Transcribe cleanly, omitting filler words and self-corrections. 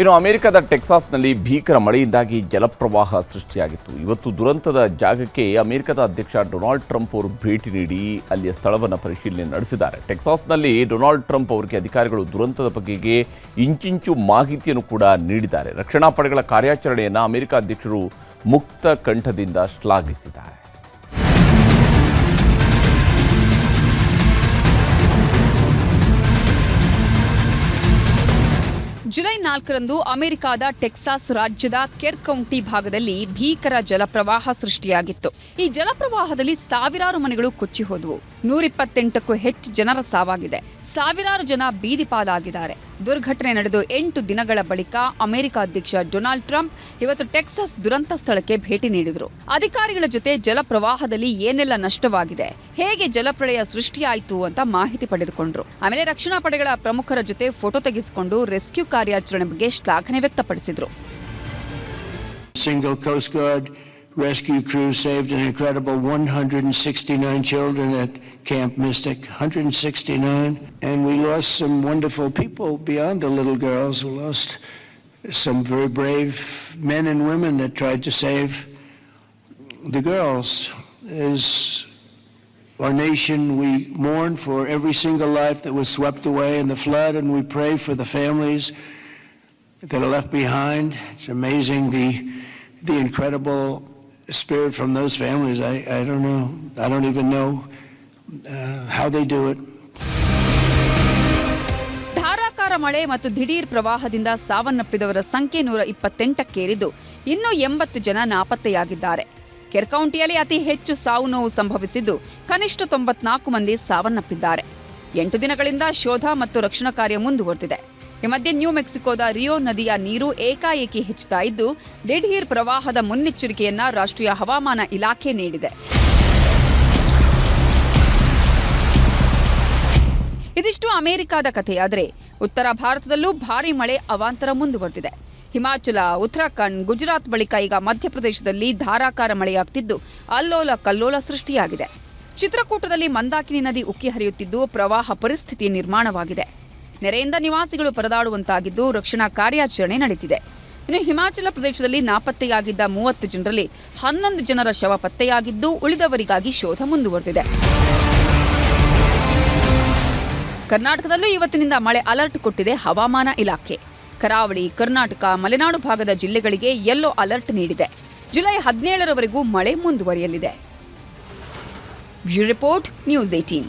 ಇನ್ನು ಅಮೆರಿಕದ ಟೆಕ್ಸಾಸ್ನಲ್ಲಿ ಭೀಕರ ಮಳೆಯಿಂದಾಗಿ ಜಲಪ್ರವಾಹ ಸೃಷ್ಟಿಯಾಗಿತ್ತು. ಇವತ್ತು ದುರಂತದ ಜಾಗಕ್ಕೆ ಅಮೆರಿಕದ ಅಧ್ಯಕ್ಷ ಡೊನಾಲ್ಡ್ ಟ್ರಂಪ್ ಅವರು ಭೇಟಿ ನೀಡಿ ಅಲ್ಲಿಯ ಸ್ಥಳವನ್ನು ಪರಿಶೀಲನೆ ನಡೆಸಿದ್ದಾರೆ. ಟೆಕ್ಸಾಸ್ನಲ್ಲಿ ಡೊನಾಲ್ಡ್ ಟ್ರಂಪ್ ಅವರಿಗೆ ಅಧಿಕಾರಿಗಳು ದುರಂತದ ಬಗೆಗೆ ಇಂಚಿಂಚು ಮಾಹಿತಿಯನ್ನು ಕೂಡ ನೀಡಿದ್ದಾರೆ. ರಕ್ಷಣಾ ಪಡೆಗಳ ಕಾರ್ಯಾಚರಣೆಯನ್ನು ಅಮೆರಿಕ ಅಧ್ಯಕ್ಷರು ಮುಕ್ತ ಕಂಠದಿಂದ ಶ್ಲಾಘಿಸಿದ್ದಾರೆ. ಜುಲೈ 4ರಂದು ಅಮೆರಿಕದ ಟೆಕ್ಸಾಸ್ ರಾಜ್ಯದ ಕೆರ್ ಕೌಂಟಿ ಭಾಗದಲ್ಲಿ ಭೀಕರ ಜಲಪ್ರವಾಹ ಸೃಷ್ಟಿಯಾಗಿತ್ತು. ಈ ಜಲಪ್ರವಾಹದಲ್ಲಿ ಸಾವಿರಾರು ಮನೆಗಳು ಕೊಚ್ಚಿ ಹೋದವು. 128ಕ್ಕೂ ಹೆಚ್ಚು ಜನರ ಸಾವಾಗಿದೆ. ಸಾವಿರಾರು ಜನ ಬೀದಿ ಪಾಲಾಗಿದ್ದಾರೆ. ದುರ್ಘಟನೆ ನಡೆದು 8 ದಿನಗಳ ಬಳಿಕ ಅಮೆರಿಕ ಅಧ್ಯಕ್ಷ ಡೊನಾಲ್ಡ್ ಟ್ರಂಪ್ ಇವತ್ತು ಟೆಕ್ಸಾಸ್ ದುರಂತ ಸ್ಥಳಕ್ಕೆ ಭೇಟಿ ನೀಡಿದರು. ಅಧಿಕಾರಿಗಳ ಜೊತೆ ಜಲಪ್ರವಾಹದಲ್ಲಿ ಏನೆಲ್ಲ ನಷ್ಟವಾಗಿದೆ, ಹೇಗೆ ಜಲಪ್ರಳಯ ಸೃಷ್ಟಿಯಾಯಿತು ಅಂತ ಮಾಹಿತಿ ಪಡೆದುಕೊಂಡ್ರು. ಆಮೇಲೆ ರಕ್ಷಣಾ ಪಡೆಗಳ ಪ್ರಮುಖರ ಜೊತೆ ಫೋಟೋ ತೆಗೆಸಿಕೊಂಡು ರೆಸ್ಕ್ಯೂ ಕಾರ್ಯಾಚರಣೆ ಬಗ್ಗೆ ಶ್ಲಾಘನೆ ವ್ಯಕ್ತಪಡಿಸಿದ್ರು. Single Coast Guard rescue crew saved an incredible 169 children at Camp Mystic. 169. And we lost some wonderful people beyond the little girls. We lost some very brave men and women that tried to save the girls. As our nation, we mourn for every single life that was swept away in the flood, and we pray for the families that are left behind. It's amazing the incredible spirit from those families. I don't know. I don't even know how they do it. ಧಾರಾಕಾರ ಮಳೆ ಮತ್ತು ದಿಢೀರ್ ಪ್ರವಾಹದಿಂದ ಸಾವನ್ನಪ್ಪಿದವರ ಸಂಖ್ಯೆ 128ಕ್ಕೇರಿದ್ದು ಇನ್ನೂ 80 ಜನ ನಾಪತ್ತೆಯಾಗಿದ್ದಾರೆ. ಕೆರ್ ಕೌಂಟಿಯಲ್ಲಿ ಅತಿ ಹೆಚ್ಚು ಸಾವು ನೋವು ಸಂಭವಿಸಿದ್ದು ಕನಿಷ್ಠ 94 ಮಂದಿ ಸಾವನ್ನಪ್ಪಿದ್ದಾರೆ. 8 ದಿನಗಳಿಂದ ಶೋಧ ಮತ್ತು ರಕ್ಷಣಾ ಕಾರ್ಯ ಮುಂದುವರೆದಿದೆ. ಈ ಮಧ್ಯೆ ನ್ಯೂ ಮೆಕ್ಸಿಕೋದ ರಿಯೋ ನದಿಯ ನೀರು ಏಕಾಏಕಿ ಹೆಚ್ಚುತ್ತಾ ಇದ್ದು ದಿಢೀರ್ ಪ್ರವಾಹದ ಮುನ್ನೆಚ್ಚರಿಕೆಯನ್ನ ರಾಷ್ಟ್ರೀಯ ಹವಾಮಾನ ಇಲಾಖೆ ನೀಡಿದೆ. ಇದಿಷ್ಟು ಅಮೆರಿಕದ ಕಥೆಯಾದರೆ ಉತ್ತರ ಭಾರತದಲ್ಲೂ ಭಾರೀ ಮಳೆ ಅವಾಂತರ ಮುಂದುವರೆದಿದೆ. ಹಿಮಾಚಲ, ಉತ್ತರಾಖಂಡ್, ಗುಜರಾತ್ ಬಳಿಕ ಈಗ ಮಧ್ಯಪ್ರದೇಶದಲ್ಲಿ ಧಾರಾಕಾರ ಮಳೆಯಾಗ್ತಿದ್ದು ಅಲ್ಲೋಲ ಕಲ್ಲೋಲ ಸೃಷ್ಟಿಯಾಗಿದೆ. ಚಿತ್ರಕೂಟದಲ್ಲಿ ಮಂದಾಕಿನಿ ನದಿ ಉಕ್ಕಿ ಹರಿಯುತ್ತಿದ್ದು ಪ್ರವಾಹ ಪರಿಸ್ಥಿತಿ ನಿರ್ಮಾಣವಾಗಿದೆ. ನೆರೆಯಿಂದ ನಿವಾಸಿಗಳು ಪರದಾಡುವಂತಾಗಿದ್ದು ರಕ್ಷಣಾ ಕಾರ್ಯಾಚರಣೆ ನಡೆದಿದೆ. ಇನ್ನು ಹಿಮಾಚಲ ಪ್ರದೇಶದಲ್ಲಿ ನಾಪತ್ತೆಯಾಗಿದ್ದ 30 ಜನರಲ್ಲಿ 11 ಜನರ ಶವ ಪತ್ತೆಯಾಗಿದ್ದು ಉಳಿದವರಿಗಾಗಿ ಶೋಧ ಮುಂದುವರೆದಿದೆ. ಕರ್ನಾಟಕದಲ್ಲೂ ಇವತ್ತಿನಿಂದ ಮಳೆ ಅಲರ್ಟ್ ಕೊಟ್ಟಿದೆ ಹವಾಮಾನ ಇಲಾಖೆ. ಕರಾವಳಿ, ಕರ್ನಾಟಕ, ಮಲೆನಾಡು ಭಾಗದ ಜಿಲ್ಲೆಗಳಿಗೆ ಯೆಲ್ಲೋ ಅಲರ್ಟ್ ನೀಡಿದೆ. ಜುಲೈ 17ರವರೆಗೂ ಮಳೆ ಮುಂದುವರಿಯಲಿದೆ. Bureau report, news 18.